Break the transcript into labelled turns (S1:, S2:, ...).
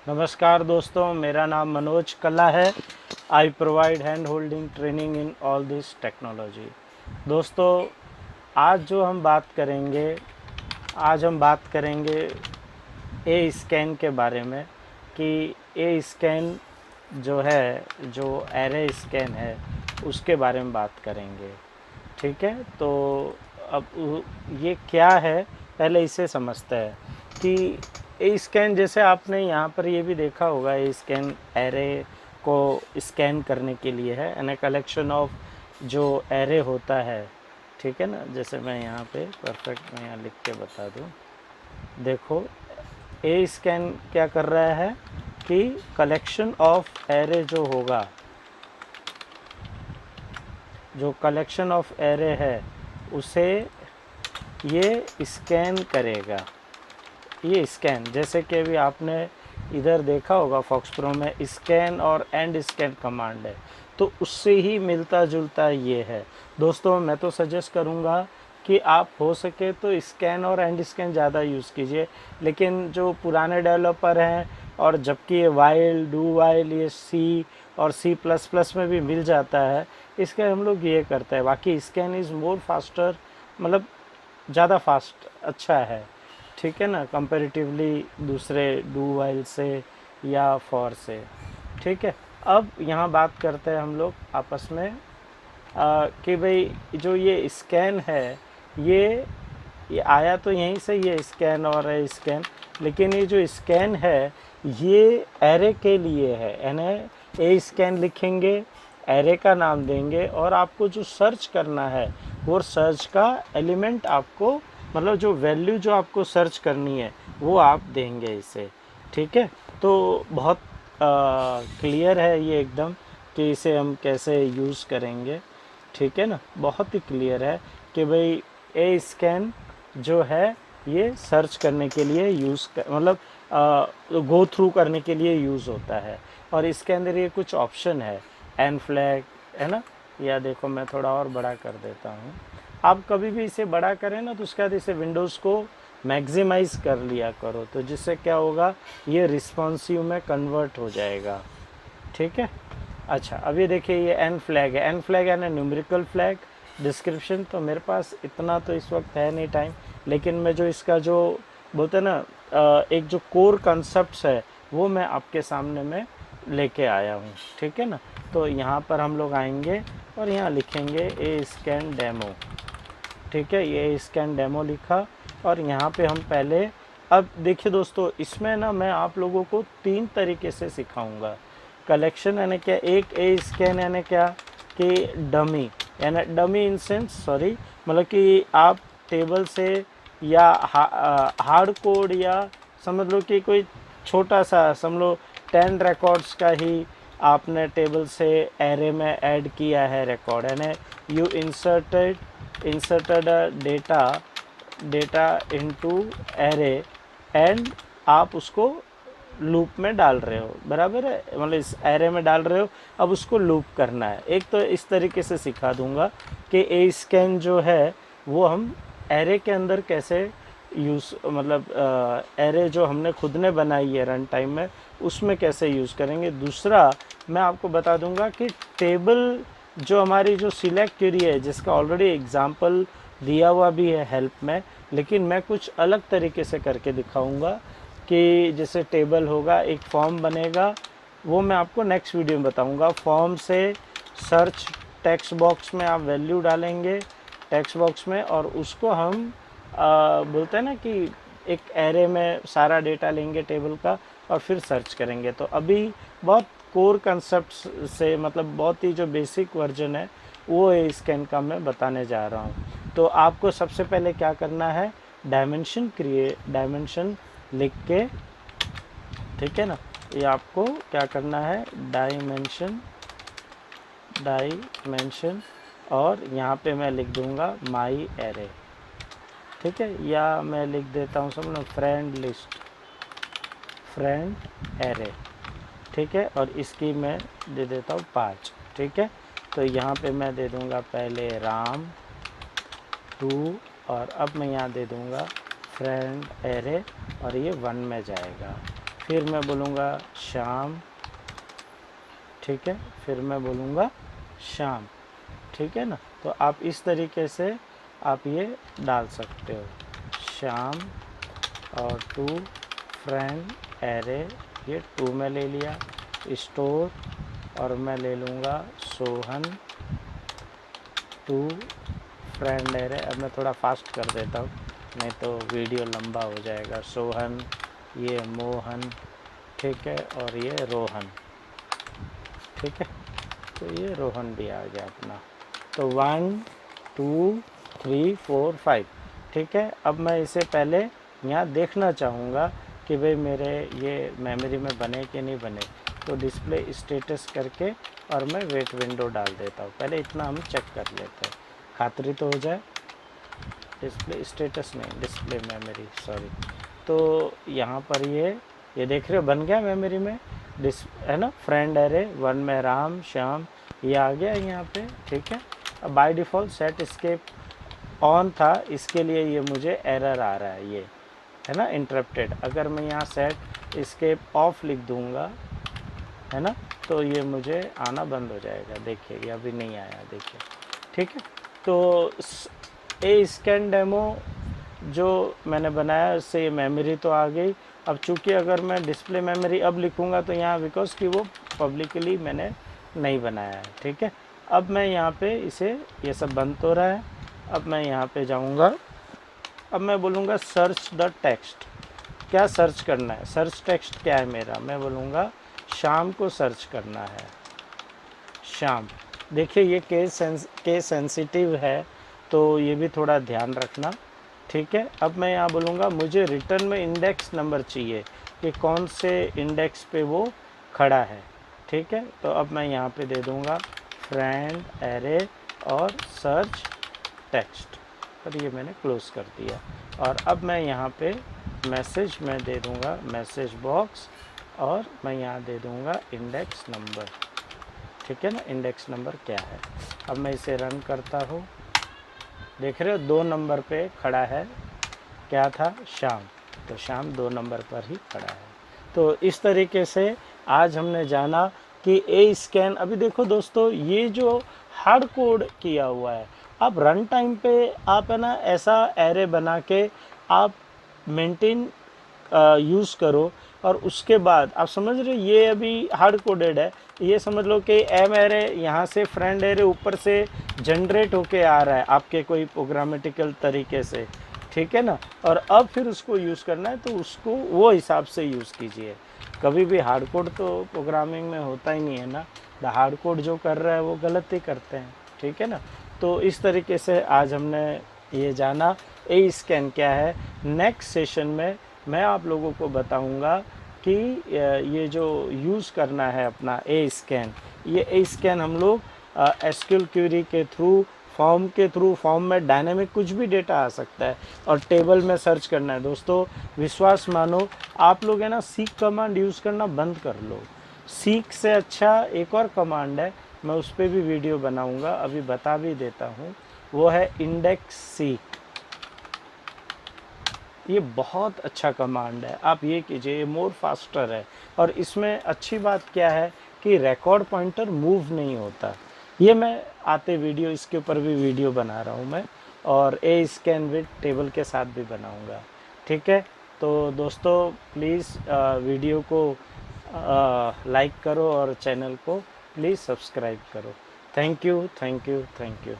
S1: नमस्कार दोस्तों, मेरा नाम मनोज कल्ला है। I provide hand holding training in all this technology. दोस्तों, आज हम बात करेंगे ए स्कैन के बारे में कि ए स्कैन जो एरे स्कैन है उसके बारे में बात करेंगे। ठीक है, तो ये क्या है पहले इसे समझते हैं कि ए स्कैन, जैसे आपने यहाँ पर ये भी देखा होगा, ए स्कैन एरे को स्कैन करने के लिए है एन ए कलेक्शन ऑफ जो एरे होता है। ठीक है ना, जैसे मैं यहाँ पे परफेक्ट मैं यहाँ लिख के बता दूँ। देखो, ए स्कैन क्या कर रहा है कि कलेक्शन ऑफ एरे जो होगा, जो कलेक्शन ऑफ एरे है उसे ये स्कैन करेगा। ये स्कैन, जैसे कि अभी आपने इधर देखा होगा फॉक्स प्रो में स्कैन और एंड स्कैन कमांड है, तो उससे ही मिलता जुलता ये है। दोस्तों, मैं तो सजेस्ट करूँगा कि आप हो सके तो स्कैन और एंड स्कैन ज़्यादा यूज़ कीजिए, लेकिन जो पुराने डेवलपर हैं और जबकि ये वाइल डू वाइल ये सी और C++ में भी मिल जाता है, इसके हम लोग ये करते हैं। बाकी स्कैन इज़ मोर फास्टर, मतलब ज़्यादा फास्ट अच्छा है। ठीक है ना, कंपैरेटिवली दूसरे डू वाइल से या फॉर से। ठीक है, अब यहाँ बात करते हैं हम लोग आपस में कि भाई जो ये स्कैन है ये आया तो यहीं से, ये स्कैन और है स्कैन, लेकिन ये जो स्कैन है ये एरे के लिए है। यानी ए स्कैन लिखेंगे, एरे का नाम देंगे और आपको जो सर्च करना है वो सर्च का एलिमेंट आपको, मतलब जो वैल्यू जो आपको सर्च करनी है वो आप देंगे इसे। ठीक है, तो बहुत क्लियर है ये एकदम कि इसे हम कैसे यूज़ करेंगे। ठीक है ना, बहुत ही क्लियर है कि भाई ए स्कैन जो है ये सर्च करने के लिए मतलब गो थ्रू करने के लिए यूज़ होता है। और इसके अंदर ये कुछ ऑप्शन है, एन फ्लैग है ना, या देखो मैं थोड़ा और बड़ा कर देता हूँ। आप कभी भी इसे बड़ा करें ना तो उसके बाद इसे विंडोज़ को मैक्सिमाइज़ कर लिया करो, तो जिससे क्या होगा, ये रिस्पॉन्सिव में कन्वर्ट हो जाएगा। ठीक है, अच्छा अब ये देखिए, ये एन फ्लैग है। एन फ्लैग यानी न्यूमेरिकल फ्लैग। डिस्क्रिप्शन तो मेरे पास इतना तो इस वक्त है नहीं टाइम, लेकिन मैं जो इसका जो बोलते हैं ना एक जो कोर कॉन्सेप्ट्स है वो मैं आपके सामने में लेके आया हूँ। ठीक है ना, तो यहाँ पर हम लोग आएंगे और यहाँ लिखेंगे ए स्कैन डेमो। ठीक है, ये स्कैन डेमो लिखा और यहाँ पे हम पहले, अब देखिए दोस्तों, इसमें ना मैं आप लोगों को 3 तरीके से सिखाऊंगा। कलेक्शन यानी क्या, एक ए स्कैन यानी क्या कि डमी, यानी डमी इन सेंस, सॉरी, मतलब कि आप टेबल से या हार्ड कोड, या समझ लो कि कोई छोटा सा, समझ लो 10 रिकॉर्ड्स का ही आपने टेबल से एरे में ऐड किया है रिकॉर्ड, यानी you inserted data into array and आप उसको लूप में डाल रहे हो, बराबर है, मतलब इस एरे में डाल रहे हो, अब उसको लूप करना है। एक तो इस तरीके से सिखा दूंगा कि ए स्कैन जो है वो हम एरे के अंदर कैसे यूज़, मतलब एरे जो हमने खुद ने बनाई है रन टाइम में उसमें कैसे यूज़ करेंगे। दूसरा मैं आपको बता दूंगा कि टेबल जो हमारी जो सिलेक्ट क्वेरी है, जिसका ऑलरेडी एग्जांपल दिया हुआ भी है हेल्प में, लेकिन मैं कुछ अलग तरीके से करके दिखाऊंगा कि जैसे टेबल होगा, एक फॉर्म बनेगा, वो मैं आपको नेक्स्ट वीडियो में बताऊंगा। फॉर्म से सर्च टेक्स्ट बॉक्स में आप वैल्यू डालेंगे टेक्स्ट बॉक्स में, और उसको हम बोलते हैं ना कि एक एरे में सारा डेटा लेंगे टेबल का और फिर सर्च करेंगे। तो अभी बहुत कोर कंसेप्ट से, मतलब बहुत ही जो बेसिक वर्जन है वो ए स्कैन का मैं बताने जा रहा हूँ। तो आपको सबसे पहले क्या करना है, डायमेंशन लिख के, ठीक है ना, ये आपको क्या करना है, डायमेंशन, और यहाँ पे मैं लिख दूँगा माई एरे। ठीक है, या मैं लिख देता हूँ समझ लो फ्रेंड एरे। ठीक है, और इसकी मैं दे देता हूँ 5। ठीक है, तो यहाँ पे मैं दे दूँगा पहले राम 2, और अब मैं यहाँ दे दूँगा फ्रेंड एरे, और ये 1 में जाएगा। फिर मैं बोलूँगा शाम, ठीक है, फिर मैं बोलूँगा शाम, ठीक है ना। तो आप इस तरीके से आप ये डाल सकते हो, शाम और टू फ्रेंड एरे, ये टू में ले लिया, स्टोर और मैं ले लूँगा सोहन टू फ्रेंड एरे। अब मैं थोड़ा फास्ट कर देता हूँ, नहीं तो वीडियो लंबा हो जाएगा। सोहन, ये मोहन, ठीक है, और ये रोहन, ठीक है, तो ये रोहन भी आ गया अपना। तो 1 2 3 4 5, ठीक है। अब मैं इसे पहले यहाँ देखना चाहूँगा कि भाई मेरे ये मेमोरी में बने कि नहीं बने, तो डिस्प्ले स्टेटस करके और मैं वेट विंडो डाल देता हूँ। पहले इतना हम चेक कर लेते हैं, खातरी तो हो जाए। डिस्प्ले स्टेटस नहीं, डिस्प्ले मेमोरी, सॉरी। तो यहाँ पर ये देख रहे हो बन गया मेमोरी में, है ना, फ्रेंड एरे 1 में राम श्याम, ये आ गया यहाँ पे, ठीक है। अब by default set escape on था, इसके लिए ये मुझे एरर आ रहा है, ये है ना, इंटरप्टेड। अगर मैं यहाँ सेट एस्केप ऑफ लिख दूँगा, है ना, तो ये मुझे आना बंद हो जाएगा। देखिए ये अभी नहीं आया, देखिए, ठीक है। तो ए स्कैन डेमो जो मैंने बनाया उससे ये मेमोरी तो आ गई। अब चूँकि अगर मैं डिस्प्ले मेमोरी अब लिखूँगा तो यहाँ बिकॉज कि वो पब्लिकली मैंने नहीं बनाया है, ठीक है। अब मैं यहाँ पे इसे, ये सब बंद तो रहा है, अब मैं यहाँ पे जाऊँगा, अब मैं बोलूँगा सर्च द टेक्स्ट। क्या सर्च करना है, सर्च टेक्स्ट क्या है मेरा, मैं बोलूँगा शाम को सर्च करना है, शाम। देखिए ये केस सेंसिटिव है, तो ये भी थोड़ा ध्यान रखना, ठीक है। अब मैं यहाँ बोलूँगा मुझे रिटर्न में इंडेक्स नंबर चाहिए कि कौन से इंडेक्स पे वो खड़ा है, ठीक है। तो अब मैं यहाँ पे दे दूँगा फ्रेंड एरे और सर्च टेक्स्ट, और ये मैंने क्लोज़ कर दिया। और अब मैं यहाँ पे मैसेज में दे दूँगा मैसेज बॉक्स, और मैं यहाँ दे दूँगा इंडेक्स नंबर, ठीक है ना, इंडेक्स नंबर क्या है। अब मैं इसे रन करता हूँ, देख रहे हो 2 नंबर पे खड़ा है, क्या था, शाम, तो शाम 2 नंबर पर ही खड़ा है। तो इस तरीके से आज हमने जाना कि ए स्कैन। अभी देखो दोस्तों, ये जो हार्ड कोड किया हुआ है, आप रन टाइम पे आप है ना ऐसा एरे बना के आप मेंटेन यूज़ करो, और उसके बाद आप समझ रहे हो ये अभी हार्ड कोडेड है। ये समझ लो कि एम एरे यहाँ से फ्रेंड एरे ऊपर से जनरेट होके आ रहा है आपके कोई प्रोग्रामेटिकल तरीके से, ठीक है ना। और अब फिर उसको यूज़ करना है तो उसको वो हिसाब से यूज़ कीजिए। कभी भी हार्ड कोड तो प्रोग्रामिंग में होता ही नहीं है ना, द हार्ड कोड जो कर रहा है वो गलत ही करते हैं, ठीक है ना। तो इस तरीके से आज हमने ये जाना ए स्कैन क्या है। नेक्स्ट सेशन में मैं आप लोगों को बताऊंगा कि ये जो यूज़ करना है अपना ए स्कैन, ये ए स्कैन हम लोग एसक्यूएल क्वेरी के थ्रू, फॉर्म के थ्रू, फॉर्म में डायनेमिक कुछ भी डेटा आ सकता है, और टेबल में सर्च करना है। दोस्तों विश्वास मानो, आप लोग है ना सीक कमांड यूज़ करना बंद कर लो। सीक से अच्छा एक और कमांड है, मैं उस पर भी वीडियो बनाऊंगा, अभी बता भी देता हूँ, वो है इंडेक्स सीक। ये बहुत अच्छा कमांड है, आप ये कीजिए, ये मोर फास्टर है। और इसमें अच्छी बात क्या है कि रिकॉर्ड पॉइंटर मूव नहीं होता। ये मैं आते वीडियो, इसके ऊपर भी वीडियो बना रहा हूँ मैं, और ए स्कैन विद टेबल के साथ भी बनाऊँगा, ठीक है। तो दोस्तों प्लीज़ वीडियो को लाइक करो और चैनल को प्लीज़ सब्सक्राइब करो। Thank you, thank you, thank you.